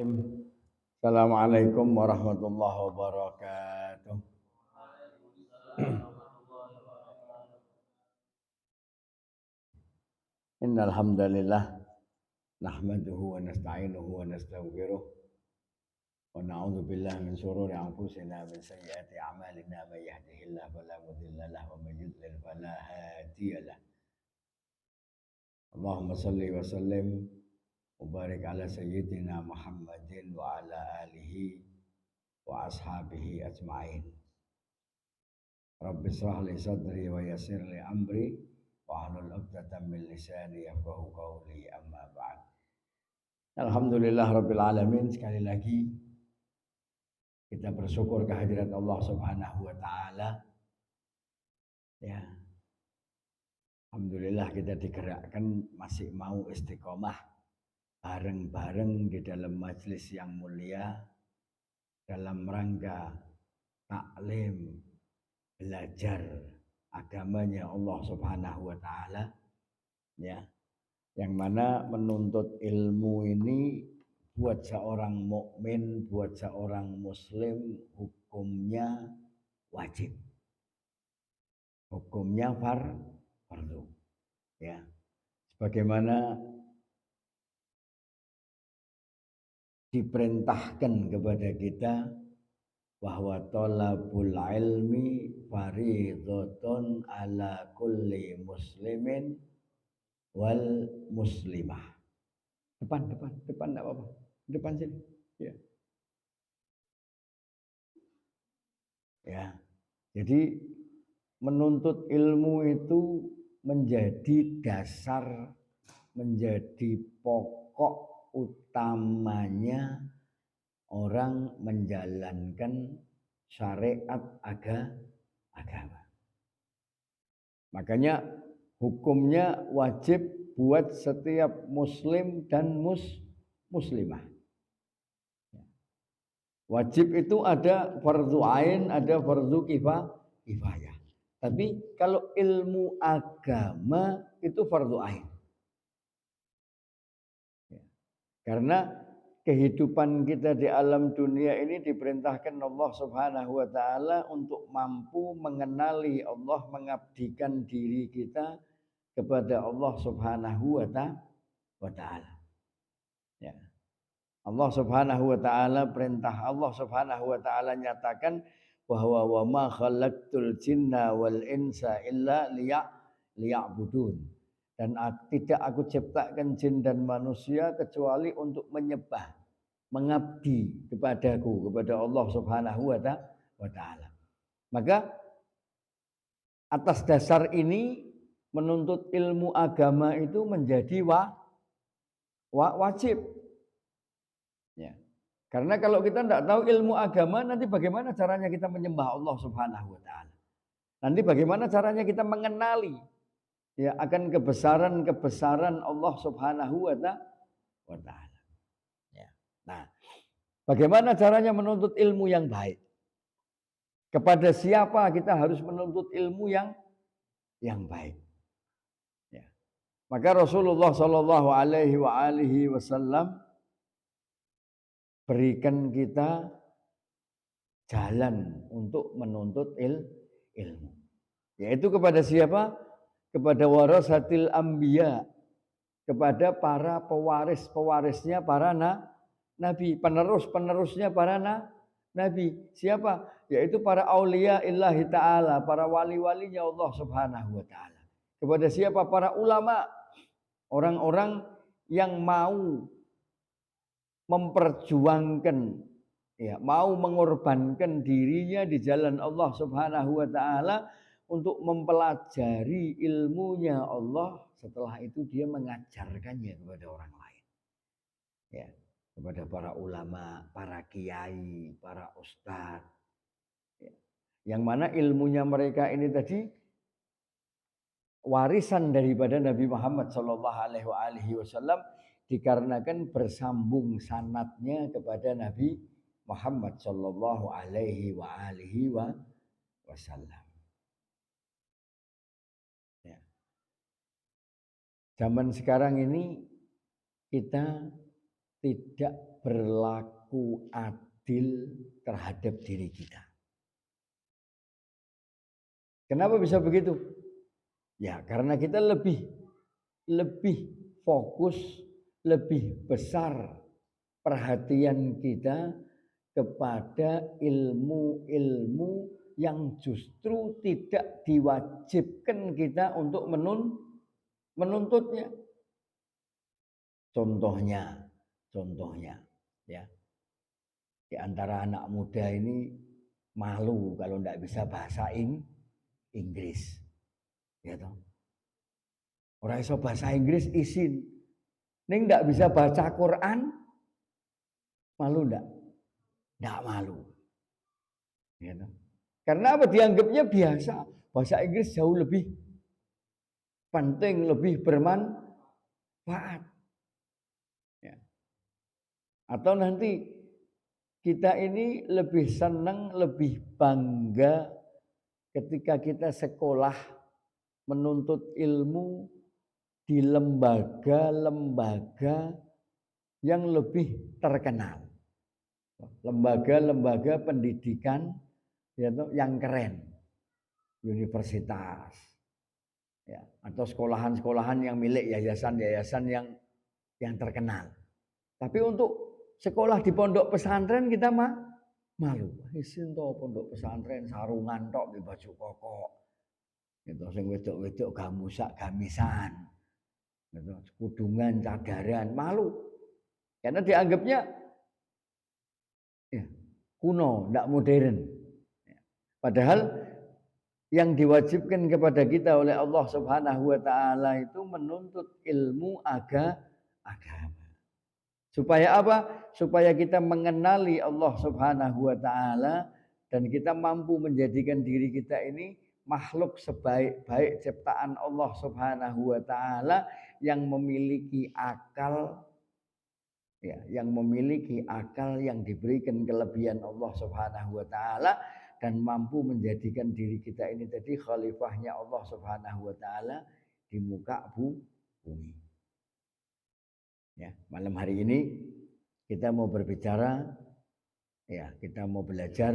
Assalamualaikum warahmatullahi wabarakatuh. Innal hamdalillah nahmaduhu wa nasta'inuhu wa nastaghfiruh wa na'udzu billahi min shururi anfusina min sayyiati a'malina may yahdihillahu fala mudilla lahu wa may yudlil fala hadiya lahu. Allahumma shalli wa sallim wa barik ala sayyidina Muhammadin wa ala alihi wa ashabihi ajma'in. Rabbi shrah li sadri wa yassir li amri wa hlul 'uqdatam min lisani yafqahu qawli amma ba'd. Alhamdulillah rabbil alamin, sekali lagi kita bersyukur kehadirat Allah Subhanahu wa taala. Ya. Alhamdulillah kita digerakkan masih mau istiqomah bareng-bareng di dalam majelis yang mulia dalam rangka taklim belajar agamanya Allah Subhanahu wa taala, ya, yang mana menuntut ilmu ini buat seorang mukmin, buat seorang muslim hukumnya wajib, hukumnya fardu, ya, sebagaimana diperintahkan kepada kita bahwa thalabul ilmi faridhatun ala kulli muslimin wal muslimah. Depan enggak apa-apa. Depan sini. Ya. Ya. Jadi menuntut ilmu itu menjadi dasar, menjadi pokok utamanya orang menjalankan syariat agama. Makanya hukumnya wajib buat setiap muslim dan muslimah. Wajib itu ada fardu ain, ada fardu kifayah. Tapi kalau ilmu agama itu fardu ain. Karena kehidupan kita di alam dunia ini diperintahkan Allah Subhanahu wa taala untuk mampu mengenali Allah, mengabdikan diri kita kepada Allah Subhanahu wa taala. Ya. Allah Subhanahu wa taala, perintah Allah Subhanahu wa taala nyatakan bahwa wa ma khalaqtul jinna wal insa illa liya'budun. Dan tidak aku ciptakan jin dan manusia kecuali untuk menyembah, mengabdi kepadaku, kepada Allah Subhanahu wa taala. Maka atas dasar ini menuntut ilmu agama itu menjadi wajib. Ya. Karena kalau kita tidak tahu ilmu agama, nanti bagaimana caranya kita menyembah Allah Subhanahu wa taala? Nanti bagaimana caranya kita mengenali, ya, akan kebesaran Allah Subhanahu wa taala. Ya. Nah, bagaimana caranya menuntut ilmu yang baik? Kepada siapa kita harus menuntut ilmu yang baik? Ya. Maka Rasulullah Shallallahu alaihi wasallam berikan kita jalan untuk menuntut ilmu. Yaitu kepada siapa? Kepada warasatil anbiya, kepada para pewarisnya para nabi, penerusnya para nabi. Siapa? Yaitu para aulia illahi ta'ala, para wali-walinya Allah Subhanahu wa taala. Kepada siapa? Para ulama, orang-orang yang mau memperjuangkan, ya, mau mengorbankan dirinya di jalan Allah Subhanahu wa taala untuk mempelajari ilmunya Allah, setelah itu dia mengajarkannya kepada orang lain. Ya, kepada para ulama, para kiai, para ustadz. Ya. Yang mana ilmunya mereka ini tadi warisan daripada Nabi Muhammad sallallahu alaihi wasallam, dikarenakan bersambung sanadnya kepada Nabi Muhammad sallallahu alaihi wasallam. Ya. Zaman sekarang ini kita tidak berlaku adil terhadap diri kita. Kenapa bisa begitu? Ya, karena kita lebih fokus, lebih besar perhatian kita kepada ilmu-ilmu yang justru tidak diwajibkan kita untuk menuntutnya. Contohnya ya, di antara anak muda ini malu kalau tidak bisa bahasa Inggris, ya toh. Orang iso bahasa Inggris izin, ning tidak bisa baca Quran, malu ndak? Ndak malu, ya toh. Karena apa? Dianggapnya biasa. Bahasa Inggris jauh lebih penting, lebih bermanfaat. Ya. Atau nanti kita ini lebih senang, lebih bangga ketika kita sekolah menuntut ilmu di lembaga-lembaga yang lebih terkenal. Lembaga-lembaga pendidikan yang keren. Universitas. Ya, atau sekolahan-sekolahan yang milik yayasan-yayasan yang terkenal. Tapi untuk sekolah di pondok pesantren kita malu. Isin to pondok pesantren sarungan tok di baju koko. Gitu sing wedok-wedok gamusak gamisan. Gitu, kudungan, cadaran, malu. Karena dianggapnya ya, kuno, tidak modern. Padahal yang diwajibkan kepada kita oleh Allah Subhanahu wa taala itu menuntut ilmu agama. Supaya apa? Supaya kita mengenali Allah Subhanahu wa taala dan kita mampu menjadikan diri kita ini makhluk sebaik-baik ciptaan Allah Subhanahu wa taala yang memiliki akal ya, yang memiliki akal yang diberikan kelebihan Allah Subhanahu wa taala dan mampu menjadikan diri kita ini tadi khalifahnya Allah Subhanahu wa taala di muka bumi. Ya, malam hari ini kita mau berbicara ya, kita mau belajar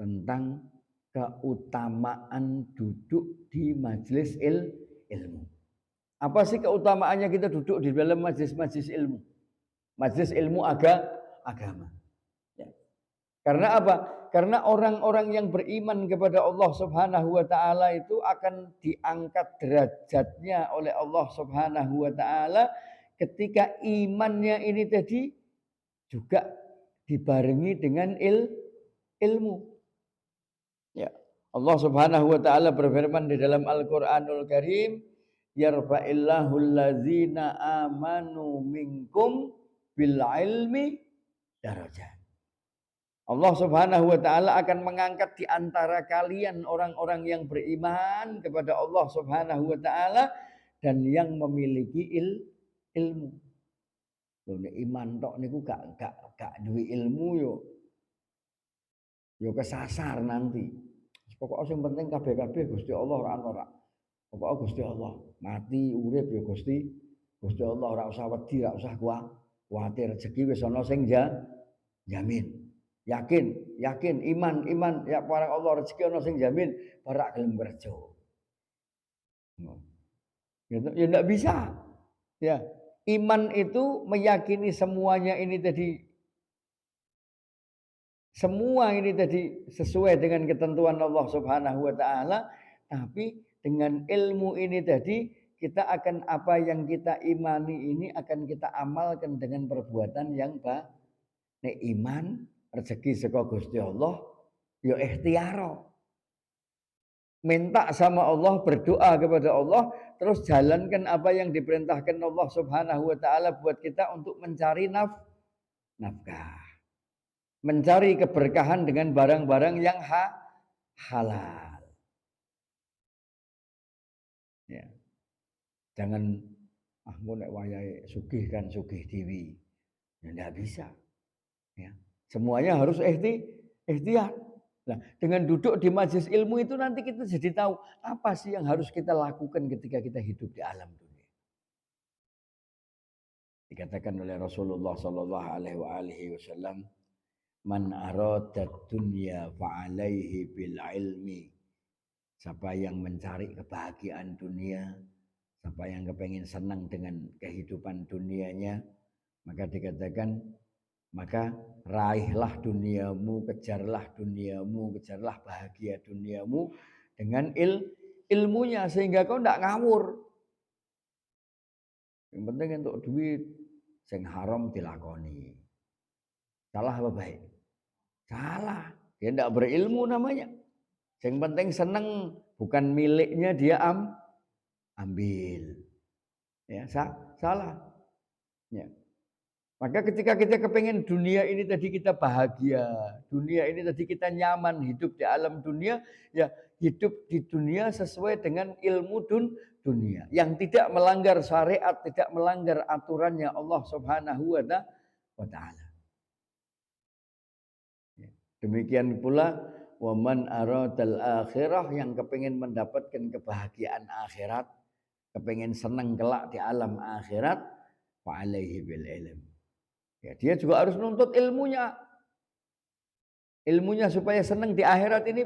tentang keutamaan duduk di majelis ilmu. Apa sih keutamaannya kita duduk di dalam majelis ilmu? Majelis ilmu agama. Ya. Karena apa? Karena orang-orang yang beriman kepada Allah Subhanahu wa taala itu akan diangkat derajatnya oleh Allah Subhanahu wa taala ketika imannya ini tadi juga dibarengi dengan ilmu. Ya. Allah Subhanahu wa taala berfirman di dalam Al-Qur'anul Karim, "Yarfa'illahu allazina amanu minkum bil ilmi darajat." Allah Subhanahu wa taala akan mengangkat di antara kalian orang-orang yang beriman kepada Allah Subhanahu wa taala dan yang memiliki ilmu. Lho nek iman tok niku gak duwe ilmu yo kesasar nanti. Pokoknya yang penting kabeh-kabeh Gusti Allah ora. Pokoknya Gusti Allah, mati urip ya Gusti Allah, ora usah wedi, ora usah kuwatir, rezeki wis ana sing jamin. Yakin, iman, ya para Allah rezeki ana sing jamin, barak gelem kerja. Gitu, ya enggak bisa. Ya, iman itu meyakini semua ini tadi sesuai dengan ketentuan Allah Subhanahu wa taala, tapi dengan ilmu ini tadi kita akan apa yang kita imani ini akan kita amalkan dengan perbuatan yang baik. Nek iman rezeki saka Gusti Allah ya ikhtiaro. Minta sama Allah, berdoa kepada Allah, terus jalankan apa yang diperintahkan Allah Subhanahu wa taala buat kita untuk mencari nafkah. Mencari keberkahan dengan barang-barang yang halal. Ya. Jangan engko nek wayahe sugih kan sugih dewi. Ya enggak bisa. Ya. Semuanya harus ikhtiar. Nah, dengan duduk di majelis ilmu itu nanti kita jadi tahu apa sih yang harus kita lakukan ketika kita hidup di alam dunia. Dikatakan oleh Rasulullah sallallahu alaihi wasallam, "Man arada dunya fa alaihi bil ilmi." Siapa yang mencari kebahagiaan dunia, siapa yang kepengen senang dengan kehidupan dunianya, maka dikatakan, maka raihlah duniamu, kejarlah bahagia duniamu dengan ilmunya sehingga kau tidak ngawur. Yang penting untuk duit, sing haram dilakoni. Salah apa baik? Salah. Dia tidak berilmu namanya. Yang penting seneng, bukan miliknya dia ambil. Ya, salah. Ya. Maka ketika kita kepengen dunia ini tadi kita bahagia, dunia ini tadi kita nyaman hidup di alam dunia, ya hidup di dunia sesuai dengan ilmu dunia. Yang tidak melanggar syariat, tidak melanggar aturannya Allah Subhanahu wa Ta'ala. Ya. Demikian pula waman aradal akhirah, yang kepengen mendapatkan kebahagiaan akhirat, kepengen senang kelak di alam akhirat, fa alaihi bil ilm. Ya, dia juga harus nuntut ilmunya. Ilmunya supaya senang di akhirat ini,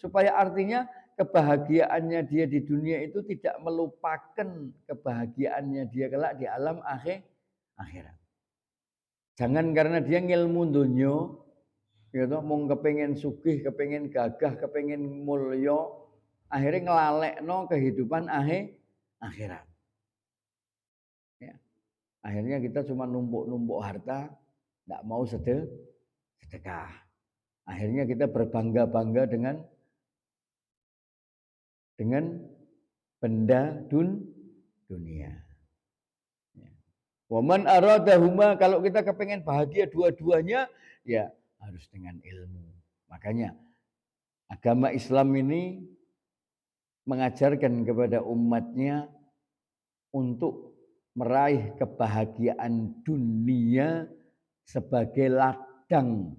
supaya artinya kebahagiaannya dia di dunia itu tidak melupakan kebahagiaannya dia kelak di alam akhirat. Jangan karena dia ngilmu dunia, gitu, mau kepengen sugih, kepengen gagah, kepengen mulya, akhirnya ngelalekno kehidupan akhirat. Ya. Akhirnya kita cuma numpuk-numpuk harta, tidak mau sedekah. Akhirnya kita berbangga-bangga dengan benda dunia. Ya. Waman aradahuma, kalau kita kepengen bahagia dua-duanya, ya harus dengan ilmu. Makanya agama Islam ini mengajarkan kepada umatnya untuk meraih kebahagiaan dunia sebagai ladang.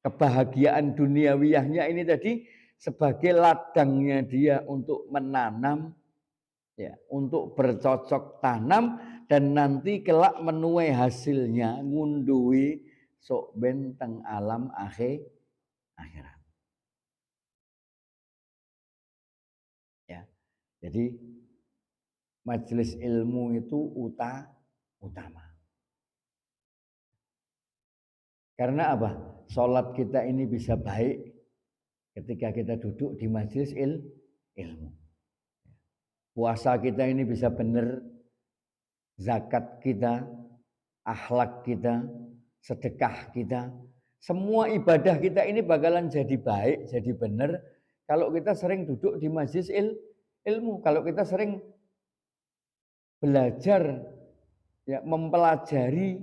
Kebahagiaan duniawiyahnya ini tadi sebagai ladangnya dia untuk menanam, ya, untuk bercocok tanam, dan nanti kelak menuai hasilnya ngunduhi sok benteng alam akhirat. Ya. Jadi majelis ilmu itu utama. Karena apa? Sholat kita ini bisa baik ketika kita duduk di majelis ilmu. Puasa kita ini bisa benar, zakat kita, akhlak kita, sedekah kita, semua ibadah kita ini bakalan jadi baik, jadi benar kalau kita sering duduk di majelis ilmu, kalau kita sering belajar, ya, mempelajari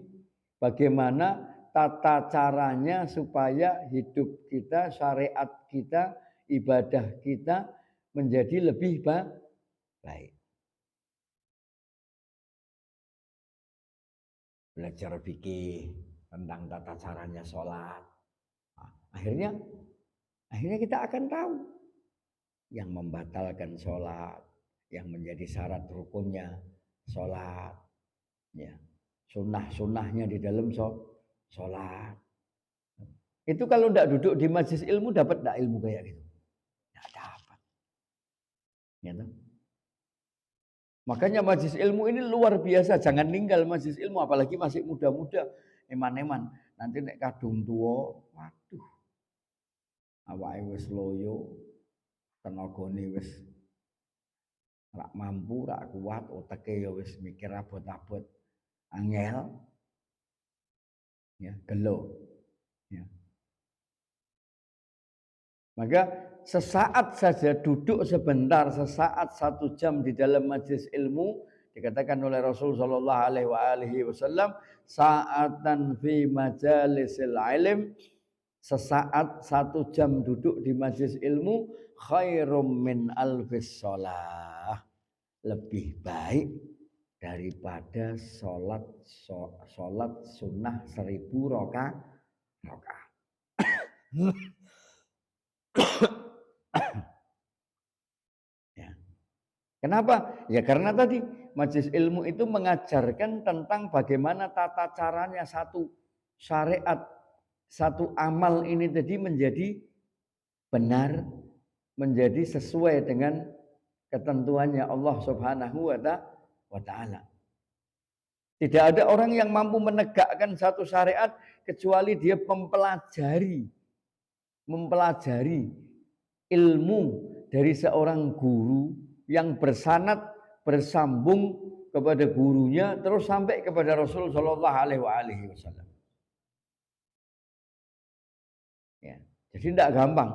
bagaimana tata caranya supaya hidup kita, syariat kita, ibadah kita menjadi lebih baik. Belajar fikih tentang tata caranya sholat. Nah, akhirnya kita akan tahu yang membatalkan sholat, yang menjadi syarat rukunnya sholat, ya, sunnah-sunnahnya di dalam sholat. Itu kalau tidak duduk di majelis ilmu, dapat tidak ilmu kayak gitu? Tidak dapat. Ya, makanya majelis ilmu ini luar biasa. Jangan tinggal majelis ilmu, apalagi masih muda-muda, eman-eman. Nanti nek kadung tua, waduh, awake wis loyo, tenagane wis rak mampu, rak kuat, otake ya wis mikir abot-abot, angel, ya, gelo, ya. Maka sesaat saja duduk sebentar, sesaat 1 jam di dalam majelis ilmu, dikatakan oleh Rasul sallallahu alaihi wasallam, sa'atan fi majalisil ilm, sesaat 1 jam duduk di majelis ilmu, khairum min alfis shalah, lebih baik daripada sholat sunnah 1000 rakaat. Ya. Kenapa? Ya karena tadi majelis ilmu itu mengajarkan tentang bagaimana tata caranya satu syariat, satu amal ini tadi menjadi benar, menjadi sesuai dengan ketentuannya Allah Subhanahu wa taala. Tidak ada orang yang mampu menegakkan satu syariat kecuali dia mempelajari ilmu dari seorang guru yang bersanad bersambung kepada gurunya terus sampai kepada Rasul Shallallahu Alaihi Wasallam. Ya, jadi tidak gampang.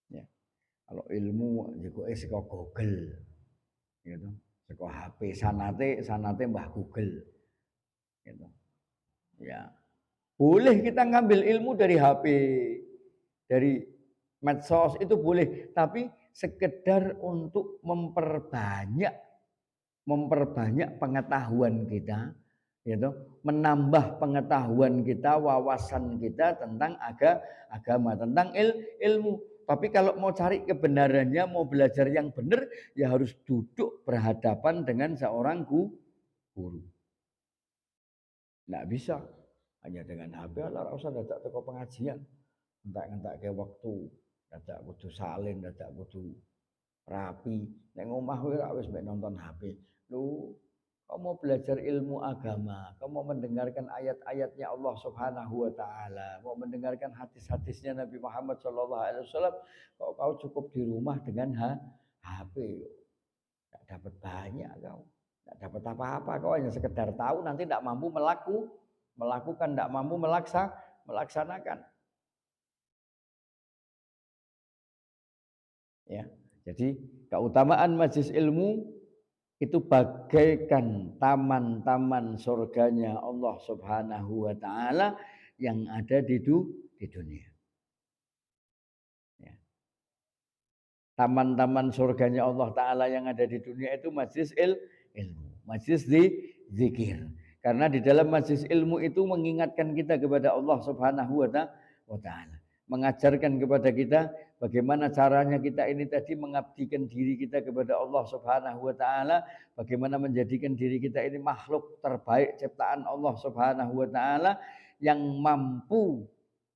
Ya. Kalau ilmu juga saka Google, gitu. Saka HP sanate Mbah Google, gitu. Ya, boleh kita ngambil ilmu dari HP, dari medsos itu boleh, tapi sekedar untuk memperbanyak pengetahuan kita, gitu, menambah pengetahuan kita, wawasan kita tentang agama, tentang ilmu. Tapi kalau mau cari kebenarannya, mau belajar yang benar, ya harus duduk berhadapan dengan seorang guru. Nggak bisa hanya dengan HP, lah usah dadak teko pengajian, entak ke waktu, dadak kudu salin, dadak kudu rapi. Nek ngomah wis mek nonton HP. Lu kamu belajar ilmu agama, kamu mendengarkan ayat-ayatnya Allah Subhanahu wa taala, mau mendengarkan hadis-hadisnya Nabi Muhammad sallallahu alaihi wasallam, kok kau cukup di rumah dengan HP. Enggak dapat banyak kau. Enggak dapat apa-apa, kau hanya sekedar tahu, nanti enggak mampu melakukan, enggak mampu melaksanakan. Ya. Jadi keutamaan majelis ilmu itu bagaikan taman-taman surganya Allah Subhanahu wa taala yang ada di dunia. Ya. Taman-taman surganya Allah taala yang ada di dunia itu majelis ilmu, majelis zikir. Karena di dalam majelis ilmu itu mengingatkan kita kepada Allah Subhanahu wa taala, mengajarkan kepada kita bagaimana caranya kita ini tadi mengabdikan diri kita kepada Allah Subhanahu wa taala, bagaimana menjadikan diri kita ini makhluk terbaik ciptaan Allah Subhanahu wa taala yang mampu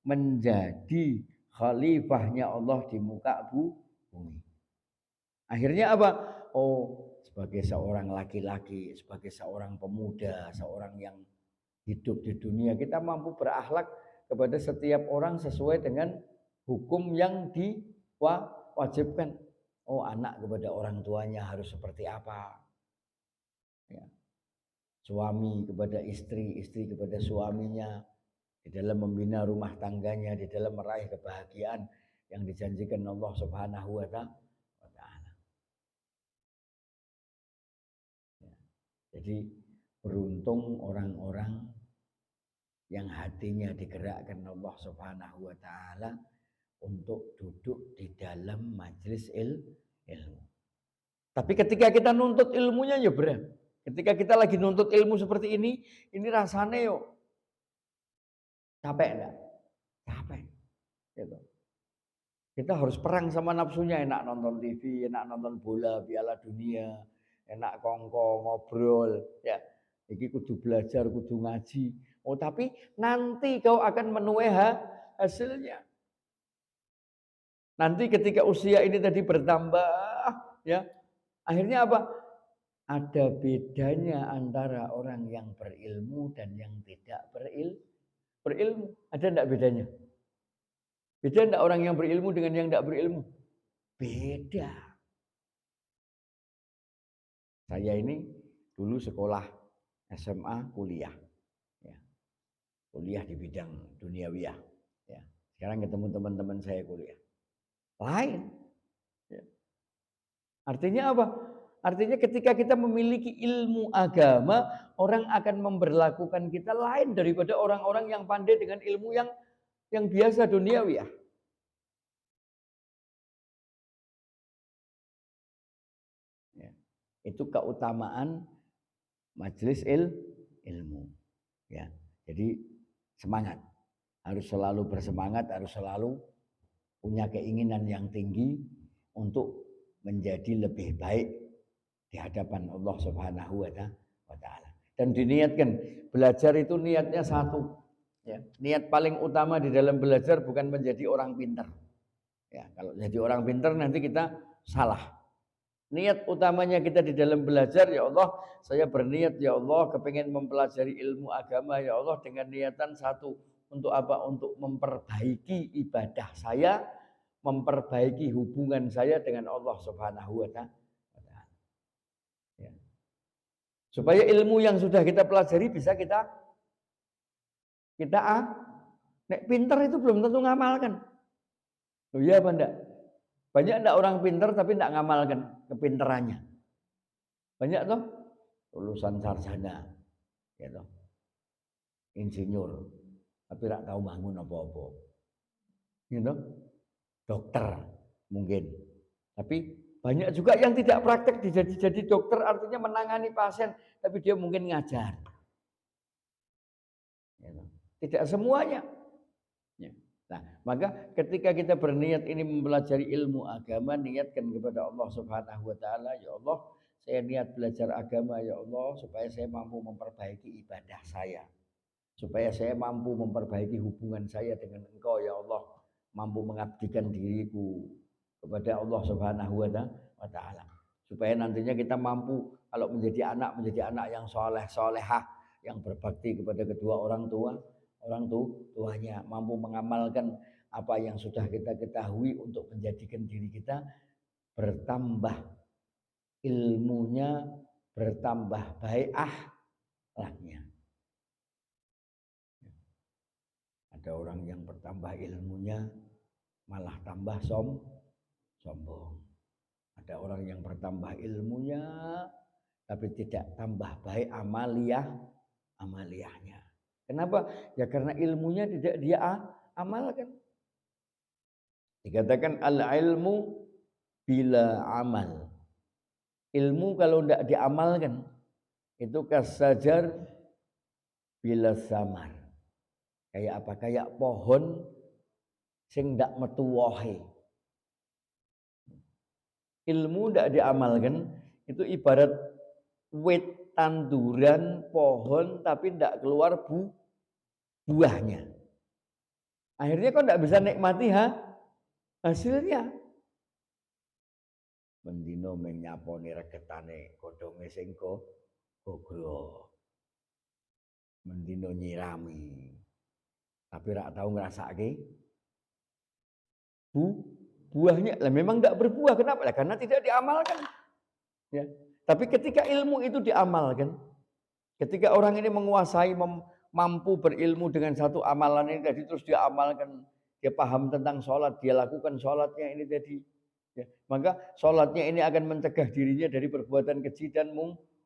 menjadi khalifahnya Allah di muka bumi. Akhirnya apa? Oh, sebagai seorang laki-laki, sebagai seorang pemuda, seorang yang hidup di dunia, kita mampu berakhlak kepada setiap orang sesuai dengan hukum yang diwajibkan. Oh, anak kepada orang tuanya harus seperti apa? Ya. Suami kepada istri, istri kepada suaminya, di dalam membina rumah tangganya, di dalam meraih kebahagiaan yang dijanjikan Allah Subhanahu wa taala. Ya. Jadi beruntung orang-orang yang hatinya digerakkan Allah Subhanahu wa taala untuk duduk di dalam majelis ilmu. Tapi ketika kita nuntut ilmunya ya berat. Ketika kita lagi nuntut ilmu seperti ini rasanya yo capek enggak? Capek. Gitu. Kita harus perang sama nafsunya, enak nonton TV, enak nonton bola, Piala Dunia, enak kongko, ngobrol, ya. Iki kudu belajar, kudu ngaji. Oh, tapi nanti kau akan menuai hasilnya. Nanti ketika usia ini tadi bertambah, ya, akhirnya apa? Ada bedanya antara orang yang berilmu dan yang tidak berilmu. Ada enggak bedanya? Beda enggak orang yang berilmu dengan yang tidak berilmu? Beda. Saya ini dulu sekolah SMA, kuliah. Ya. Kuliah di bidang duniawiyah. Ya. Sekarang ketemu teman-teman saya kuliah. Lain. Ya. Artinya apa? Artinya ketika kita memiliki ilmu agama, orang akan memberlakukan kita lain daripada orang-orang yang pandai dengan ilmu yang biasa duniawiyah. Ya. Itu keutamaan majelis ilmu. Ya. Jadi semangat. Harus selalu bersemangat, harus selalu punya keinginan yang tinggi untuk menjadi lebih baik di hadapan Allah Subhanahu wa taala. Dan diniatkan, belajar itu niatnya satu. Ya, niat paling utama di dalam belajar bukan menjadi orang pintar. Ya, kalau jadi orang pintar nanti kita salah. Niat utamanya kita di dalam belajar, ya Allah, saya berniat ya Allah kepengen mempelajari ilmu agama ya Allah dengan niatan satu. Untuk apa? Untuk memperbaiki ibadah saya, memperbaiki hubungan saya dengan Allah Subhanahu wa taala. Ya. Supaya ilmu yang sudah kita pelajari bisa kita nek pinter itu belum tentu ngamalkan. Oh iya apa enggak? Banyak enggak orang pinter tapi enggak ngamalkan kepinterannya. Banyak toh lulusan sarjana, ya toh, insinyur, tapi enggak tahu bangun apa-apa. You know? Dokter mungkin. Tapi banyak juga yang tidak praktek jadi dokter, artinya menangani pasien, tapi dia mungkin ngajar. You know? Tidak semuanya. Ya. Nah, maka ketika kita berniat ini mempelajari ilmu agama, niatkan kepada Allah Subhanahu wa taala, ya Allah, saya niat belajar agama ya Allah supaya saya mampu memperbaiki ibadah saya. Supaya saya mampu memperbaiki hubungan saya dengan Engkau ya Allah, mampu mengabdikan diriku kepada Allah Subhanahu wa taala. Supaya nantinya kita mampu kalau menjadi anak yang soleh solehah, yang berbakti kepada kedua tuanya, mampu mengamalkan apa yang sudah kita ketahui untuk menjadikan diri kita bertambah ilmunya, bertambah baik akhlaknya. Ada orang yang bertambah ilmunya malah tambah sombong. Ada orang yang bertambah ilmunya tapi tidak tambah baik amaliyahnya. Kenapa? Ya karena ilmunya tidak dia amalkan. Dikatakan al-ilmu bila amal. Ilmu kalau tidak diamalkan itu kasajar bila samar. Kayak apa? Kayak pohon sing ndak metu wohe. Ilmu ndak diamalkan itu ibarat wit tanduran pohon tapi ndak keluar buahnya. Akhirnya kok ndak bisa nikmati hasilnya. Mendino menyaponi regetane godhonge sing gogro. Mendino nyirami. Tapi rak tahu ngrasake buahnya. Lah memang enggak berbuah. Kenapa? Lah karena tidak diamalkan. Ya. Tapi ketika ilmu itu diamalkan, ketika orang ini menguasai, mampu berilmu dengan satu amalan ini tadi, terus dia amalkan, dia paham tentang sholat, dia lakukan sholatnya ini tadi, ya, maka sholatnya ini akan mencegah dirinya dari perbuatan keji dan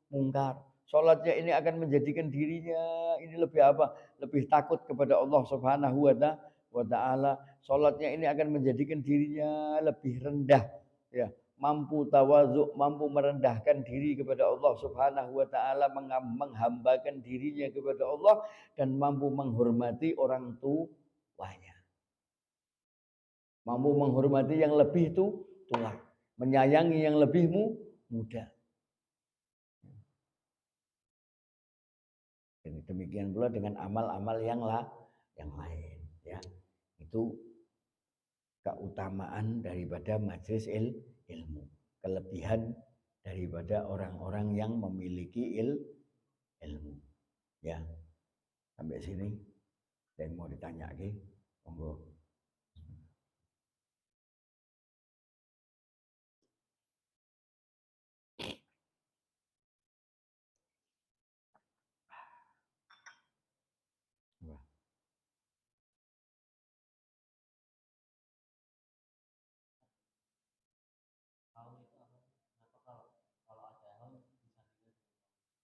mungkar. Sholatnya ini akan menjadikan dirinya ini lebih apa? Lebih takut kepada Allah Subhanahu wa taala. Sholatnya ini akan menjadikan dirinya lebih rendah, ya, mampu tawadhu, mampu merendahkan diri kepada Allah Subhanahu wa taala, menghambakan dirinya kepada Allah dan mampu menghormati orang tuanya. Mampu menghormati yang lebih tua, menyayangi yang lebih muda. Dan demikian pula dengan amal-amal yang lain, ya. Itu keutamaan daripada majelis ilmu, kelebihan daripada orang-orang yang memiliki ilmu. Ya, sampai sini ada yang mau ditanya lagi, monggo.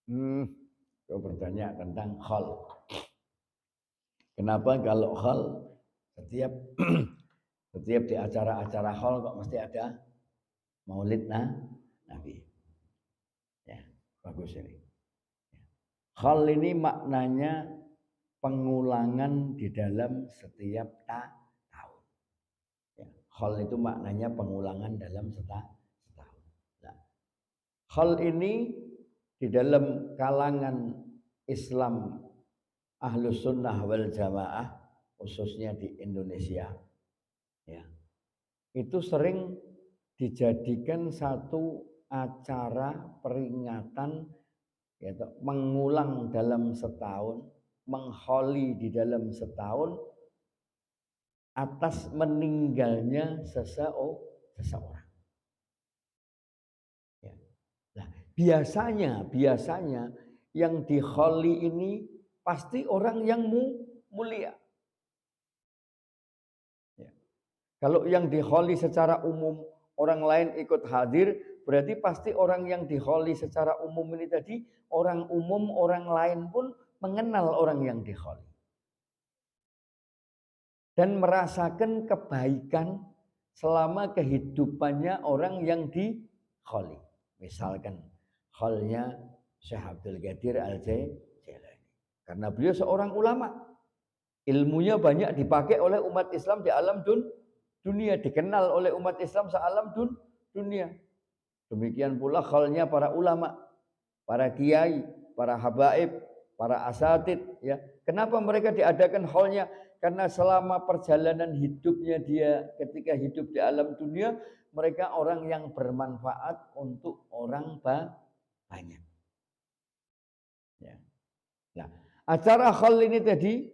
Kau bertanya tentang khol. Kenapa kalau khol setiap setiap di acara-acara khol kok mesti ada maulid Nabi? Ya, bagus ini. Khol ini maknanya pengulangan di dalam setiap tahun. Ya, khol itu maknanya pengulangan dalam setahun. Nah, Hal ini di dalam kalangan Islam Ahlus Sunnah wal Jamaah, khususnya di Indonesia, ya, itu sering dijadikan satu acara peringatan, yaitu mengulang dalam setahun, mengholi di dalam setahun atas meninggalnya seseorang. Ya. Nah, biasanya yang diholi ini pasti orang yang mulia. Ya. Kalau yang diholi secara umum orang lain ikut hadir, berarti pasti orang yang diholi secara umum ini tadi orang umum, orang lain pun mengenal orang yang diholi dan merasakan kebaikan selama kehidupannya orang yang diholi. Misalkan halnya Syekh Abdul Qadir Al-Jailani. Karena beliau seorang ulama, ilmunya banyak dipakai oleh umat Islam di alam dunia, dikenal oleh umat Islam sealam dunia. Demikian pula halnya para ulama, para kiai, para habaib, para asatid, ya. Kenapa mereka diadakan halnya? Karena selama perjalanan hidupnya dia ketika hidup di alam dunia, mereka orang yang bermanfaat untuk orang banyak. Ya. Nah, acara hal ini tadi,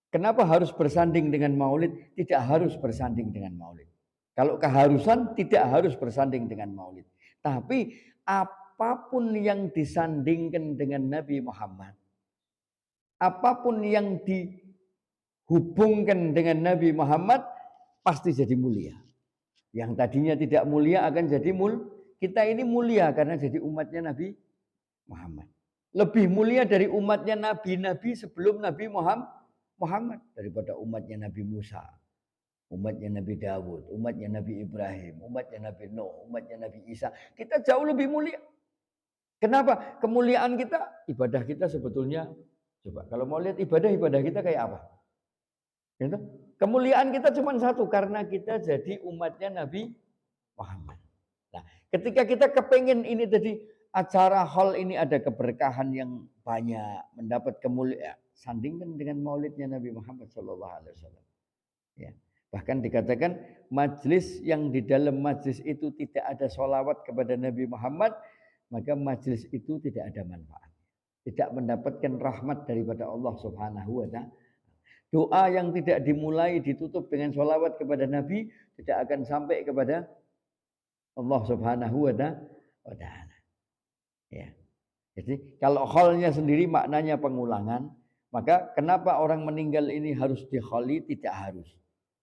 kenapa harus bersanding dengan maulid? Tidak harus bersanding dengan maulid. Kalau keharusan tidak harus bersanding dengan maulid. Tapi apapun yang disandingkan dengan Nabi Muhammad, apapun yang dihubungkan dengan Nabi Muhammad, pasti jadi mulia. Yang tadinya tidak mulia akan jadi kita ini mulia karena jadi umatnya Nabi Muhammad. Lebih mulia dari umatnya nabi-nabi sebelum Nabi Muhammad, daripada umatnya Nabi Musa, umatnya Nabi Dawud, umatnya Nabi Ibrahim, umatnya Nabi Nuh, umatnya Nabi Isa. Kita jauh lebih mulia. Kenapa? Kemuliaan kita, ibadah kita sebetulnya, coba kalau mau lihat ibadah kita kayak apa? Gitu? Kemuliaan kita cuma satu, karena kita jadi umatnya Nabi Muhammad. Nah, ketika kita kepengen ini tadi, acara hal ini ada keberkahan yang banyak, mendapat kemuliaan, sandingkan dengan maulidnya Nabi Muhammad SAW. Ya. Bahkan dikatakan majlis yang di dalam majlis itu tidak ada sholawat kepada Nabi Muhammad, maka majlis itu tidak ada manfaat, tidak mendapatkan rahmat daripada Allah Subhanahu wa Ta'ala. Doa yang tidak dimulai ditutup dengan sholawat kepada Nabi tidak akan sampai kepada Allah Subhanahu wa Ta'ala. Ya. Jadi kalau halnya sendiri maknanya pengulangan, maka kenapa orang meninggal ini harus diholi? Tidak harus.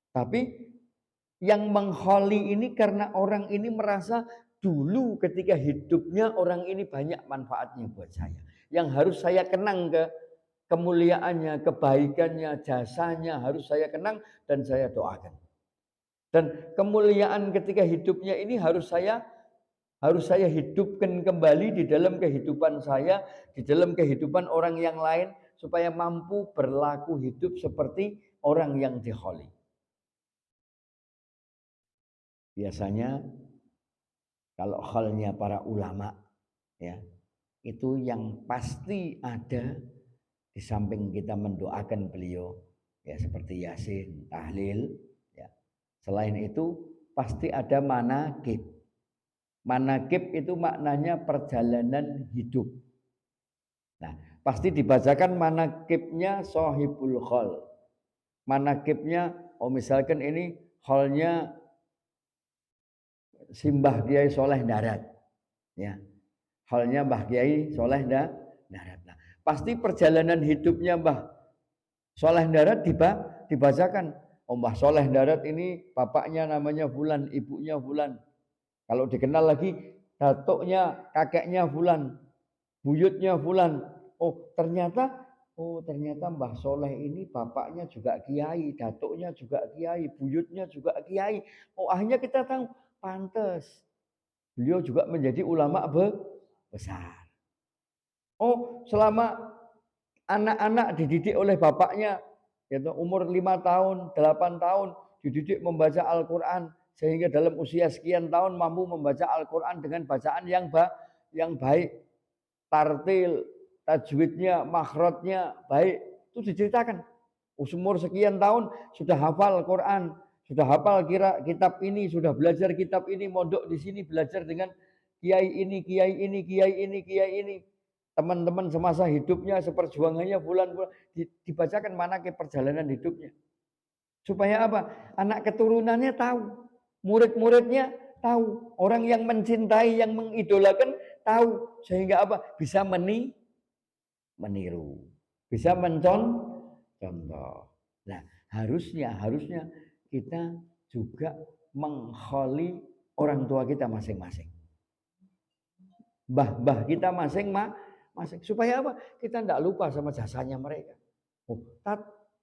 Tapi yang mengholi ini karena orang ini merasa dulu ketika hidupnya orang ini banyak manfaatnya buat saya. Yang harus saya kenang kemuliaannya, kebaikannya, jasanya harus saya kenang dan saya doakan. Dan kemuliaan ketika hidupnya ini harus saya hidupkan kembali di dalam kehidupan saya, di dalam kehidupan orang yang lain, supaya mampu berlaku hidup seperti orang yang diholi. Biasanya kalau halnya para ulama, ya, itu yang pasti ada di samping kita mendoakan beliau, ya, seperti Yasin, tahlil, ya. Selain itu pasti ada manaqib. Manaqib itu maknanya perjalanan hidup. Nah, pasti dibacakan manaqibnya Shahibul Khol. Manaqibnya, misalkan ini halnya Simbah Kiai Soleh Darat, ya. Halnya Mbah Kiai Soleh Darat. Nah, pasti perjalanan hidupnya Mbah Soleh Darat dibacakan. Mbah Soleh Darat ini bapaknya namanya Fulan, ibunya Fulan. Kalau dikenal lagi datuknya, kakeknya Fulan, buyutnya Fulan. Ternyata Mbah Soleh ini bapaknya juga kiai, datuknya juga kiai, buyutnya juga kiai. Akhirnya kita tahu, pantes beliau juga menjadi ulama besar. Selama anak-anak dididik oleh bapaknya, yaitu umur 5 tahun, 8 tahun, dididik membaca Al-Quran, sehingga dalam usia sekian tahun mampu membaca Al-Quran dengan bacaan yang yang baik, tartil, tajwidnya, makhrajnya baik, itu diceritakan. Umur sekian tahun sudah hafal Quran, sudah hafal kitab ini, sudah belajar kitab ini, mondok di sini belajar dengan kiai ini, kiai ini, kiai ini, kiai ini. Teman-teman semasa hidupnya, seperjuangannya bulan-bulan dibacakan mana ke perjalanan hidupnya. Supaya apa? Anak keturunannya tahu, murid-muridnya tahu, orang yang mencintai, yang mengidolakan tahu, sehingga apa? Bisa meniru, bisa contoh. Nah, harusnya kita juga mengholi orang tua kita masing-masing. Mbah-mbah kita masing-masing. Supaya apa? Kita tidak lupa sama jasanya mereka. Oh,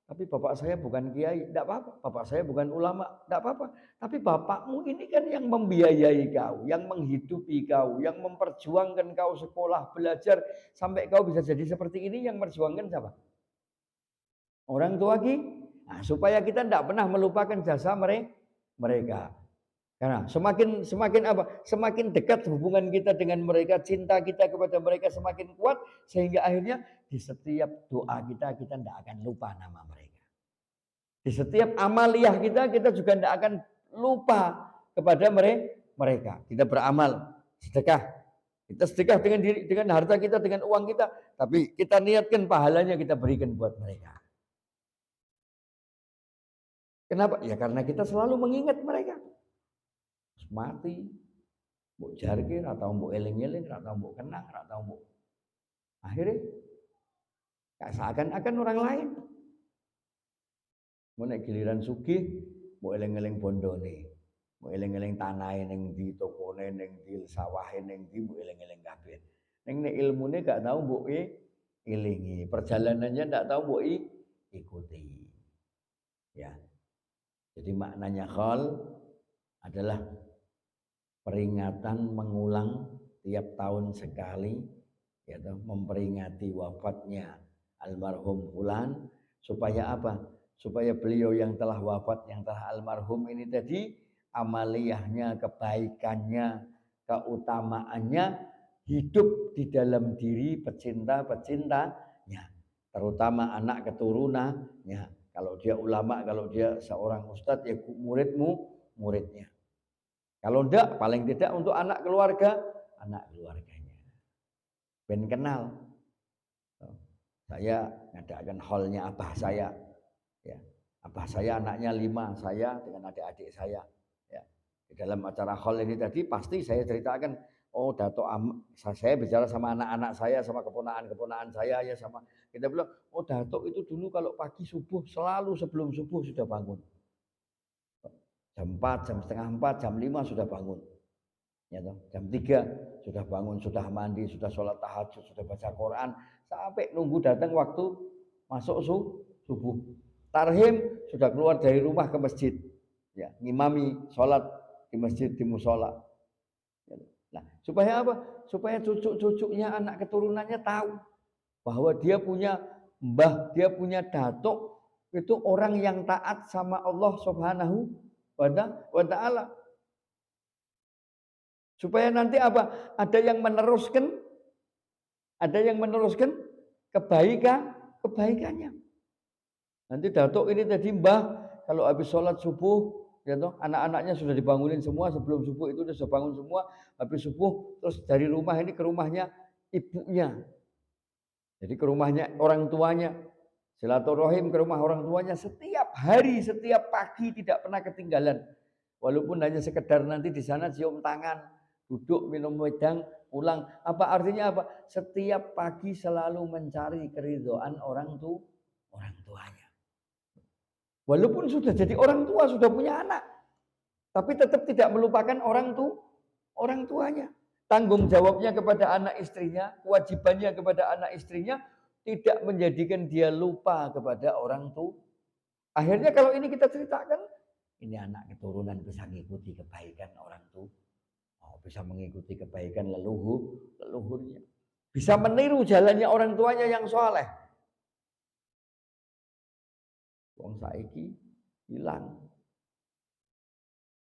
tapi bapak saya bukan kiai, tidak apa-apa. Bapak saya bukan ulama, tidak apa-apa. Tapi bapakmu ini kan yang membiayai kau, yang menghidupi kau, yang memperjuangkan kau sekolah, belajar, sampai kau bisa jadi seperti ini, yang memperjuangkan siapa? Orang tua kita. Nah, supaya kita tidak pernah melupakan jasa mereka. Karena semakin apa? Semakin dekat hubungan kita dengan mereka, cinta kita kepada mereka semakin kuat, sehingga akhirnya di setiap doa kita tidak akan lupa nama mereka. Di setiap amaliyah kita juga tidak akan lupa kepada mereka. Kita beramal, sedekah. Kita sedekah dengan harta kita, dengan uang kita, tapi kita niatkan pahalanya kita berikan buat mereka. Kenapa? Ya karena kita selalu mengingat mereka. Mati, mbok jarke, atau mbok eling-eling, atau mbok kenang, atau mbok akhirnya seakan-akan orang lain. Mau nek giliran sugih, mbok eling-eling bondone, mbok eling-eling tanahe ning ndi, tokone ning ndi, sawahe ning ndi, mbok eling-eling kabeh. Ning nek ilmune gak tahu mbok ilingi, perjalanannya ndak tahu mbok ikuti. Ya. Jadi maknanya khol adalah peringatan mengulang tiap tahun sekali, yaitu memperingati wafatnya almarhum fulan, supaya apa? Supaya beliau yang telah wafat, yang telah almarhum ini tadi, amaliyahnya, kebaikannya, keutamaannya hidup di dalam diri pecinta-pecintanya, terutama anak keturunannya. Kalau dia ulama, kalau dia seorang ustadz, ya muridnya. Kalau enggak, paling tidak untuk anak keluarganya. Ben kenal. Saya ngadakan hallnya abah saya. Ya. Abah saya anaknya 5, saya dengan adik-adik saya. Ya. Di dalam acara hall ini tadi pasti saya ceritakan, oh Dato saya bicara sama anak-anak saya, sama keponakan-keponakan saya, ya sama kita bilang, oh Dato itu dulu kalau pagi subuh selalu sebelum subuh sudah bangun. Jam 4, jam setengah 4, jam 5 sudah bangun. Ya toh, jam 3 sudah bangun, sudah mandi, sudah sholat tahajud, sudah baca Quran, sampai nunggu datang waktu masuk subuh. Tarhim sudah keluar dari rumah ke masjid. Ya, ngimami sholat di masjid, di musola. Nah, supaya apa? Supaya cucu-cucunya, anak keturunannya tahu bahwa dia punya mbah, dia punya datuk, itu orang yang taat sama Allah Subhanahu wa ta'ala. Supaya nanti apa? Ada yang meneruskan kebaikannya. Nanti datuk ini tadi mbah, kalau habis sholat subuh, ya toh, anak-anaknya sudah dibangunin semua, sebelum subuh itu sudah bangun semua, habis subuh terus dari rumah ini ke rumahnya ibunya. Jadi ke rumahnya orang tuanya, silaturahim ke rumah orang tuanya setiap hari, setiap pagi tidak pernah ketinggalan. Walaupun hanya sekedar nanti di sana cium tangan, duduk minum wedang, pulang. Apa artinya apa? Setiap pagi selalu mencari keridhaan orang tuanya. Walaupun sudah jadi orang tua, sudah punya anak, tapi tetap tidak melupakan orang tuanya. Tanggung jawabnya kepada anak istrinya, kewajibannya kepada anak istrinya, tidak menjadikan dia lupa kepada orang tua. Akhirnya kalau ini kita ceritakan, ini anak keturunan bisa mengikuti kebaikan orang tua. Oh, bisa mengikuti kebaikan leluhurnya. Bisa meniru jalannya orang tuanya yang soleh. Wong saiki hilang.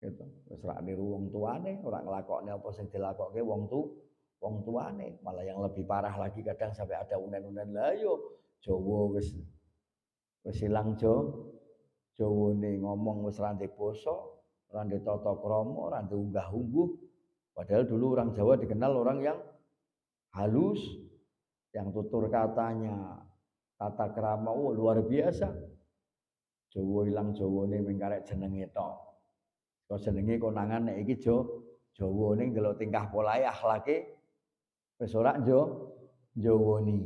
Gitu. Wis ra niru wong tuane, ora nglakokne apa sing dilakokke wong wong tuane. Malah yang lebih parah lagi kadang sampai ada unen-unen lah yo Jawa wis ilang Jawane ngomong wis ra ndek basa, ra ndek tata krama, ra ndek unggah-ungguh. Padahal dulu orang Jawa dikenal orang yang halus, yang tutur katanya, tata krama luar biasa. Jawa ilang Jawane mung karek jenenge tok. Kok jenenge konangan nek iki Jawa ning delok tingkah polahe akhlake wis ora Jawani.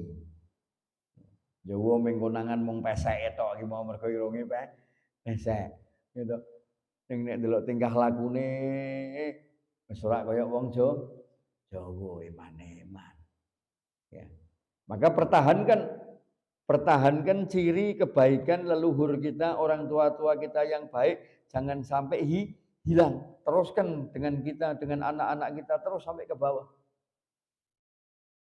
Jawa mung konangan mung peseke tok iki mau mergo irunge pesek. Gitu. Ning nek delok tingkah lakune wis ora kaya wong Jawa eman-eman. Ya. Maka pertahankan ciri kebaikan leluhur kita, orang tua-tua kita yang baik, jangan sampai hilang. Teruskan dengan kita, dengan anak-anak kita terus sampai ke bawah.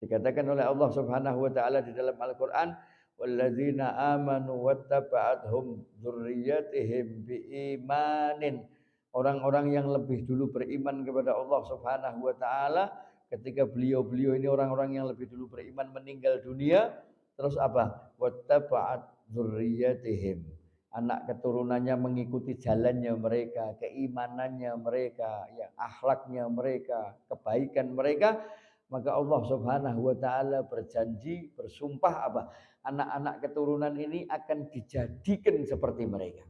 Dikatakan oleh Allah Subhanahu wa taala di dalam Al-Qur'an, "Walladzina amanu wattaba'athum dzurriyyatuhum biimanin." Orang-orang yang lebih dulu beriman kepada Allah Subhanahu wa taala, ketika beliau-beliau ini orang-orang yang lebih dulu beriman meninggal dunia, terus apa? Wattaba'at dzurriyyatuhum. Anak keturunannya mengikuti jalannya mereka, keimanannya mereka, ya akhlaknya mereka, kebaikan mereka. Maka Allah Subhanahu wa taala berjanji, bersumpah apa? Anak-anak keturunan ini akan dijadikan seperti mereka.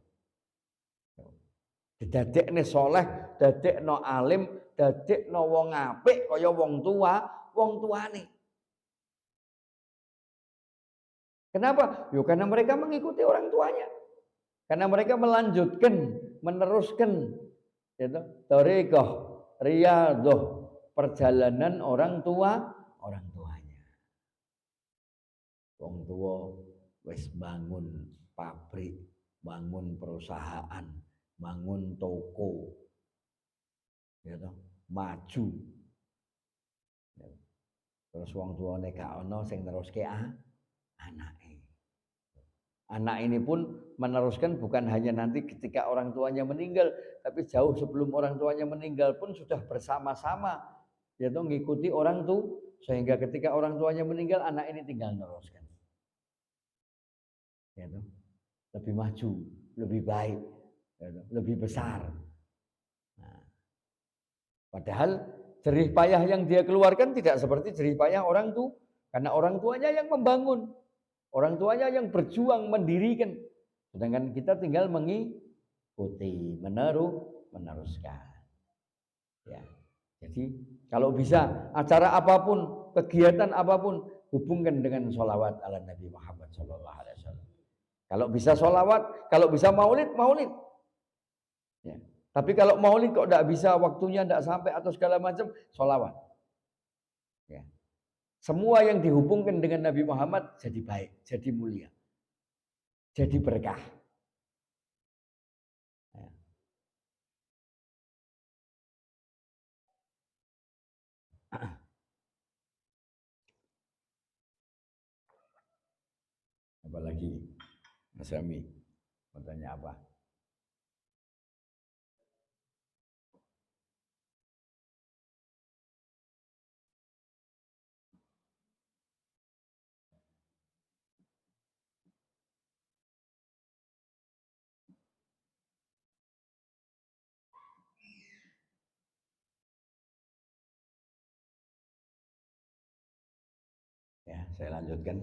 Didadekne soleh, dadekno alim, dadekno wong apik kaya wong tuane. Kenapa? Yo karena mereka mengikuti orang tuanya. Karena mereka melanjutkan, meneruskan gitu, thariqah, riyadhah, perjalanan orang tuanya. Wong tua wis bangun pabrik, bangun perusahaan, bangun toko, gitu, maju. Terus wong tuane gak ono sing neruske anake. Anak ini pun meneruskan bukan hanya nanti ketika orang tuanya meninggal, tapi jauh sebelum orang tuanya meninggal pun sudah bersama-sama, yaitu mengikuti orang tua, sehingga ketika orang tuanya meninggal, anak ini tinggal meneruskan. Yaitu lebih maju, lebih baik, lebih besar. Nah, padahal jerih payah yang dia keluarkan tidak seperti jerih payah orang tua, karena orang tuanya yang membangun. Orang tuanya yang berjuang mendirikan, sedangkan kita tinggal mengikuti, meneruskan. Ya. Jadi kalau bisa acara apapun, kegiatan apapun, hubungkan dengan sholawat ala Nabi Muhammad SAW. Kalau bisa sholawat, kalau bisa maulid. Ya. Tapi kalau maulid kok tidak bisa, waktunya tidak sampai atau segala macam, sholawat. Ya. Semua yang dihubungkan dengan Nabi Muhammad jadi baik, jadi mulia, jadi berkah. Ya. Apalagi Mas Rami, mau tanya apa? Ya, saya lanjutkan.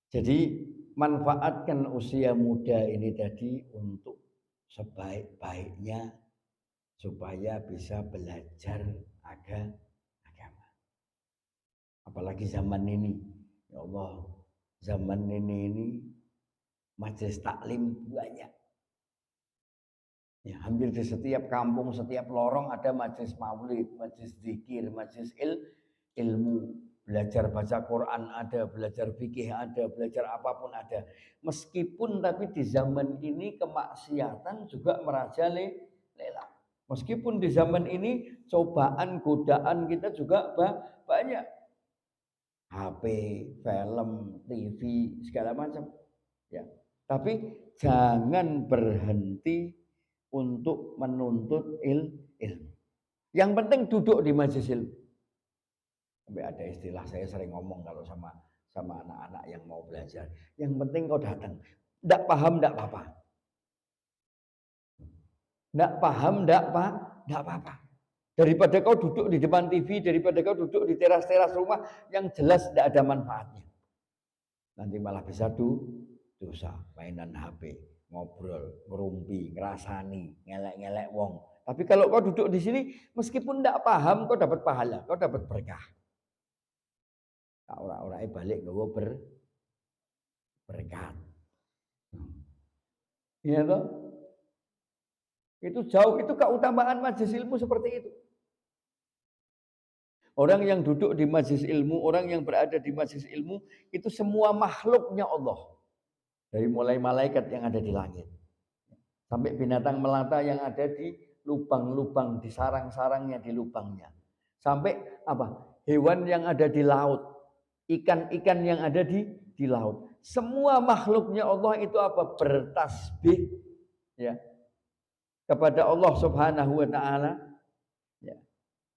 Jadi manfaatkan usia muda ini tadi untuk sebaik-baiknya supaya bisa belajar agama. Apalagi zaman ini, ya Allah, zaman ini majelis taklim banyak. Ya, hampir di setiap kampung, setiap lorong ada majelis maulid, majelis zikir, majelis ilmu. Belajar baca Quran ada, belajar fikih ada, belajar apapun ada. Meskipun tapi di zaman ini kemaksiatan juga merajalela. Meskipun di zaman ini cobaan, godaan kita juga banyak. HP, film, TV, segala macam. Ya. Tapi jangan berhenti untuk menuntut ilmu. Yang penting duduk di majelis ilmu. Sampai ada istilah, saya sering ngomong kalau sama anak-anak yang mau belajar. Yang penting kau datang. Tidak paham, tidak apa-apa. Tidak paham, tidak apa-apa. Daripada kau duduk di depan TV, daripada kau duduk di teras-teras rumah yang jelas tidak ada manfaatnya. Nanti malah bisa dosa, mainan HP, ngobrol, ngerumpi, ngerasani, ngelek-ngelek wong. Tapi kalau kau duduk di sini, meskipun tidak paham, kau dapat pahala, kau dapat berkah. Orang-orang balik gue berkat. Iya toh? Itu jauh, itu keutamaan majelis ilmu seperti itu. Orang yang duduk di majelis ilmu, orang yang berada di majelis ilmu, itu semua makhluknya Allah. Dari mulai malaikat yang ada di langit, sampai binatang melata yang ada di lubang-lubang, di sarang-sarangnya, di lubangnya. Sampai apa? Hewan yang ada di laut, ikan-ikan yang ada di laut. Semua makhluknya Allah itu apa? Bertasbih ya kepada Allah Subhanahu wa taala ya.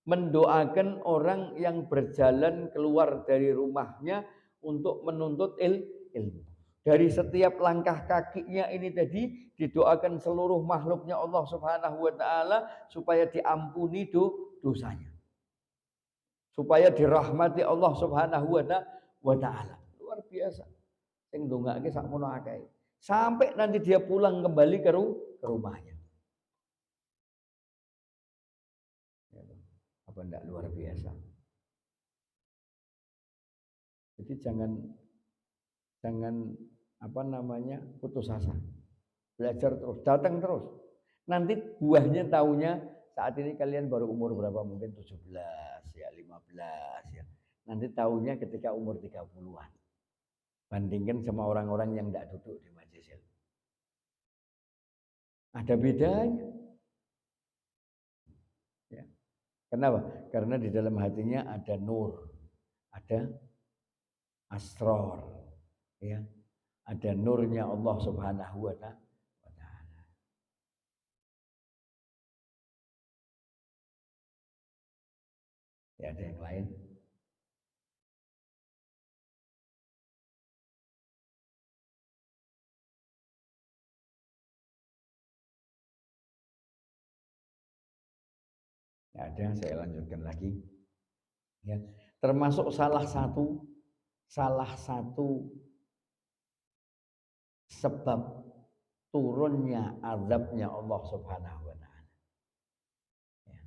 Mendoakan orang yang berjalan keluar dari rumahnya untuk menuntut ilmu. Dari setiap langkah kakinya ini tadi didoakan seluruh makhluknya Allah Subhanahu wa taala supaya diampuni dosanya. Supaya dirahmati Allah Subhanahu wa taala. Luar biasa. Sing ndongake sakmono akeh. Sampai nanti dia pulang kembali ke rumahnya. Apa enggak luar biasa? Jadi jangan apa namanya putus asa. Belajar terus, datang terus. Nanti buahnya tahunya saat ini kalian baru umur berapa? Mungkin 17 ya, 15 ya. Nanti tahunya ketika umur 30-an. Bandingkan sama orang-orang yang tidak duduk di majelis ilmu. Ada bedanya. Ya. Kenapa? Karena di dalam hatinya ada nur, ada asror, ya, ada nurnya Allah Subhanahu wa taala. Ya, ada yang lain? Ya, ada, saya lanjutkan lagi. Ya, termasuk salah satu sebab turunnya azabnya Allah Subhanahu wa taala. Ya.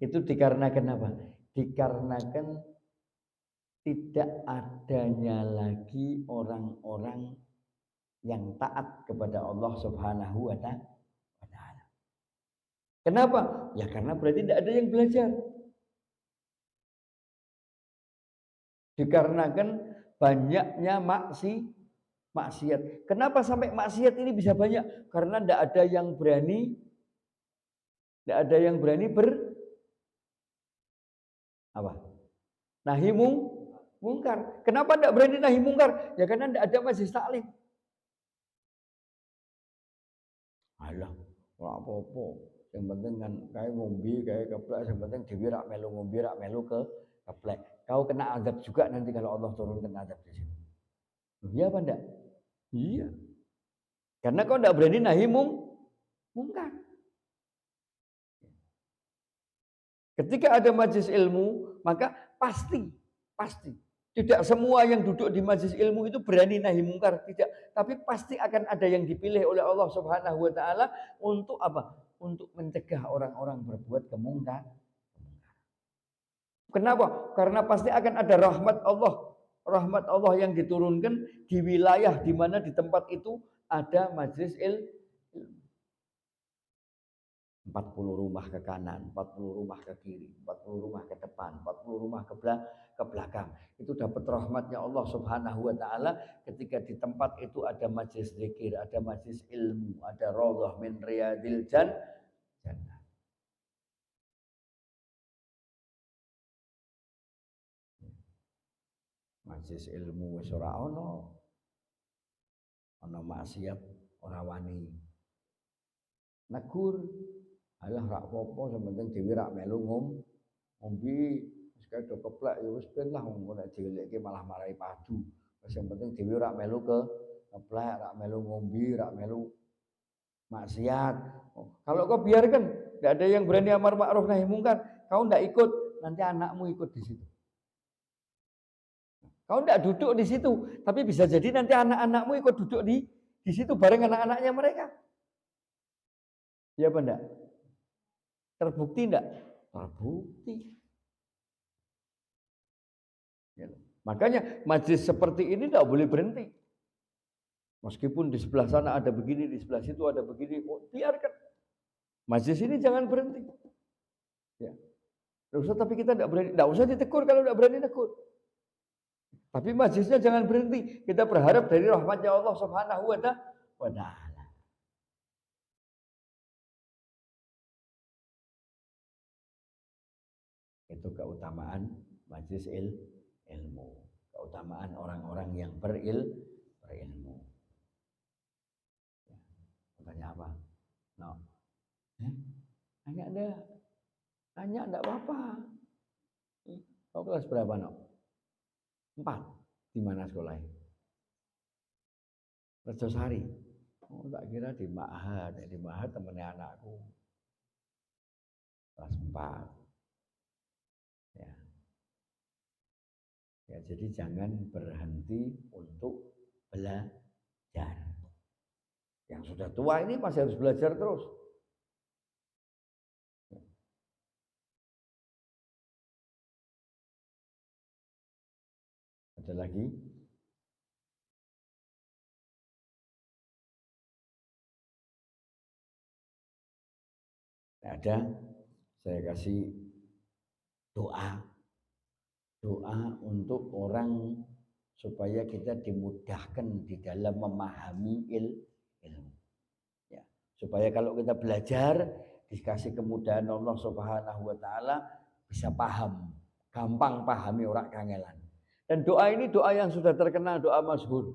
Itu dikarenakan apa? Dikarenakan tidak adanya lagi orang-orang yang taat kepada Allah Subhanahu wa taala. Kenapa? Ya karena berarti tidak ada yang belajar. Dikarenakan banyaknya maksiat. Kenapa sampai maksiat ini bisa banyak? Karena tidak ada yang berani, apa? Nahi mungkar. Kenapa tidak berani nahi mungkar? Ya karena tidak ada majelis taklim. Alah, ora apa-apa. Yang penting kan kayak ngombe, kayak keplek, yang penting dhewe rak melu ngombe, rak melu ke keplek. Kau kena azab juga nanti kalau Allah turunkan azab di situ. Iya apa enggak? Iya. Karena kau enggak berani nahi mungkar. Ketika ada majelis ilmu, maka pasti tidak semua yang duduk di majelis ilmu itu berani nahi mungkar, tidak. Tapi pasti akan ada yang dipilih oleh Allah Subhanahu wa taala untuk apa? Untuk mencegah orang-orang berbuat kemungkar. Kenapa? Karena pasti akan ada rahmat Allah. Rahmat Allah yang diturunkan di wilayah di mana di tempat itu ada majelis ilmu. 40 rumah ke kanan, 40 rumah ke kiri, 40 rumah ke depan, 40 rumah ke belakang. Itu dapat rahmatnya Allah Subhanahu wa taala ketika di tempat itu ada majelis zikir, ada majelis ilmu, ada raudhah min riyadil jannah. Majelis ilmu wis ora ana maksiat ora wani. Negur, alah rak popo, yang penting dhewe rak melu ngombe, wis kayak do keplek ya wis ben lah wong nek dilekke malah marahi padu. Wis yang penting dhewe ora melu keplek, ora melu ngombe, ora melu maksiat. Oh, kalau kau biarkan, tidak ada yang berani amar ma'ruf nahi mungkar, kau tidak ikut, nanti anakmu ikut di situ. Kau tidak duduk di situ, tapi bisa jadi nanti anak-anakmu ikut duduk di situ bareng anak-anaknya mereka. Ya apa enggak? Terbukti enggak? Terbukti. Ya. Makanya majlis seperti ini tidak boleh berhenti. Meskipun di sebelah sana ada begini, di sebelah situ ada begini, oh, biarkan. Majlis ini jangan berhenti. Ya. Ustaz, tapi kita tidak usah ditegur kalau tidak berani tegur. Tapi majlisnya jangan berhenti. Kita berharap dari rahmatnya Allah Subhanahu wa Ta'ala. Itu keutamaan majlis ilmu. Keutamaan orang-orang yang berilmu. Ya. Tanya apa? No. Tanya enggak? Tanya enggak apa-apa. Kau kelas berapa, no? 4. Di mana sekolahnya? Rejosari. Oh, tak kira di Ma'had. Di Ma'had temennya anakku. Kelas 4. Ya. Ya, jadi jangan berhenti untuk belajar. Yang sudah tua ini masih harus belajar terus. Ada lagi? Ada. Saya kasih doa. Doa untuk orang supaya kita dimudahkan di dalam memahami ilmu. Ya. Supaya kalau kita belajar dikasih kemudahan Allah Subhanahu wa Ta'ala bisa paham, gampang pahami orang kangelan. Dan doa ini doa yang sudah terkenal, doa masyhur.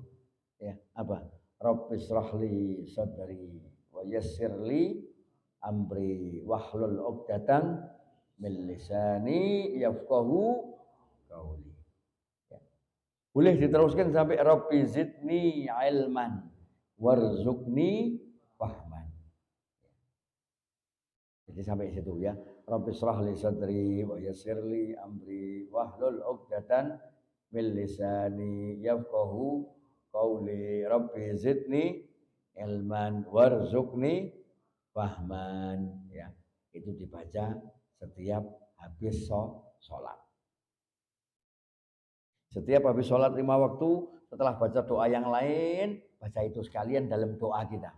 Ya, apa? Rabbi shrahli sadri wa yassirli amri wahlul 'uqdatam min lisani yafqahu qauli. Ya. Boleh diteruskan sampai Rabbi zidni ilman warzuqni fahman. Jadi sampai situ ya. Rabbi shrah li sadri wa yassir li amri wahlul 'uqdatam min lisani yafqahu qauli. Rabbi zidni ilman warzuqni fahman. Ya, itu dibaca setiap habis sholat. Setiap habis sholat 5 waktu, setelah baca doa yang lain, baca itu sekalian dalam doa kita.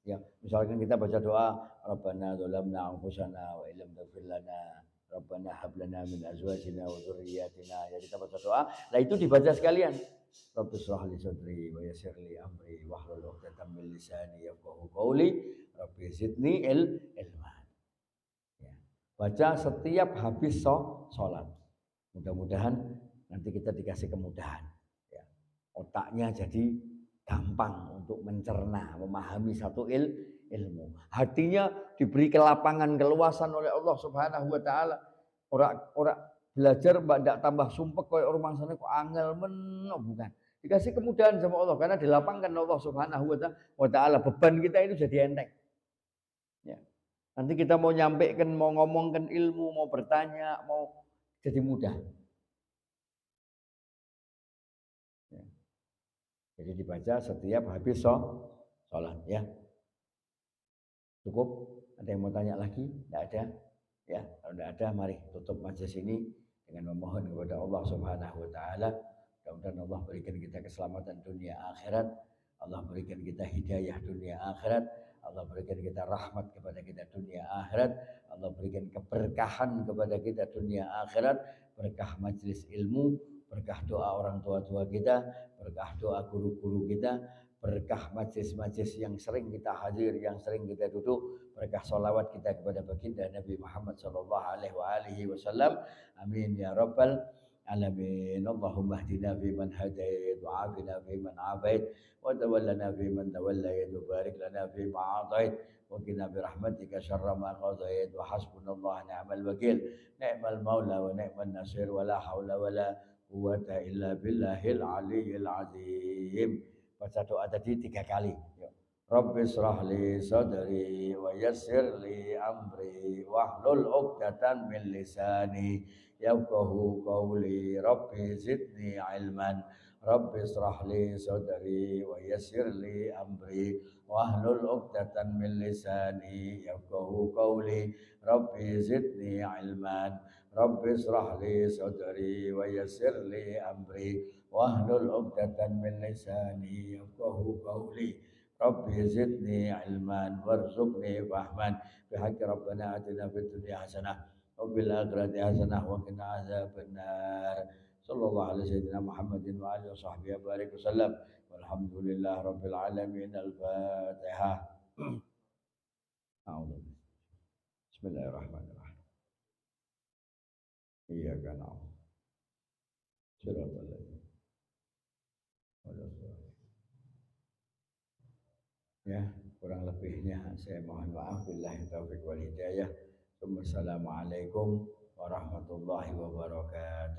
Ya, misalkan kita baca doa Rabbana dzalamna anfusana wa illam taghfir lana Rabbana hab lana min azwajina wa dzurriyyatina. Ya, kita baca doa. Nah, itu dibaca sekalian. Rabbi shrah li sadri wa yassir li amri wahlul 'uqdatam min lisani yafqahu qawli. Rabbi zidni ilman. Ya. Baca setiap habis sholat. Mudah-mudahan nanti kita dikasih kemudahan. Ya. Otaknya jadi gampang untuk mencerna, memahami satu ilmu. Hatinya diberi kelapangan, keluasan oleh Allah Subhanahu wa Ta'ala. Orang belajar tidak tambah sumpek kayak orang sana kok angel men, bukan. Dikasih kemudahan sama Allah karena dilapangkan Allah Subhanahu wa Ta'ala. Beban kita itu jadi enteng. Ya. Nanti kita mau nyampaikan, mau ngomongkan ilmu, mau bertanya, mau jadi mudah. Ya. Jadi dibaca setiap habis sholat ya. Cukup? Ada yang mau tanya lagi? Tidak ada? Ya, kalau tidak ada mari tutup majelis ini dengan memohon kepada Allah Subhanahu wa Ta'ala. Mudah-mudahan Allah berikan kita keselamatan dunia akhirat. Allah berikan kita hidayah dunia akhirat. Allah berikan kita rahmat kepada kita dunia akhirat. Allah berikan keberkahan kepada kita dunia akhirat. Berkah majelis ilmu, berkah doa orang tua-tua kita, berkah doa guru-guru kita, berkah majelis-majelis yang sering kita hadir, yang sering kita duduk, berkah sholawat kita kepada baginda Nabi Muhammad sallallahu alaihi wasallam. Amin ya rabbal alamin. Allahumma hdina fi man hadait wa afina fi man afait wa tawallana fi man tawallait wa barik lana fi ma atait wa qina bi rahmatika syarra ma qadait wa hasbunallahu ni'mal wakil ni'mal maula wa ni'man nasir wa la haula wa la quwata illa billahil aliyyil azim. Baca doa tadi 3 kali. Rabbi israh li sadri wa yassir li amri wahlul 'uqdatam min lisani yafqahu qawli. Rabbi zidni ilman. Rabbi israh li sadri wa yassir li amri wahlul 'uqdatam min lisani yafqahu qawli. Rabbi zidni ilman. Rabbi israh li sadri wa yassir li amri wahlul 'uqdatam min lisani yafqahu qawli. Rabbi zidni ilman warzuqni fahman bihaqqi rabbana atina fid dunya hasanah wa fil akhirati hasanah wa qina adzabannar. Sallallahu alaihi sayyidina Muhammadin wa alihi washabbihi barik wasallam. Walhamdulillah rabbil alamin. Al-Fatihah. A'udzu. Bismillahirrahmanirrahim. Iyyaka na'budu wa ya, kurang lebihnya saya mohon maaf. Billahi taufiq wal hidayah. Wassalamualaikum warahmatullahi wabarakatuh.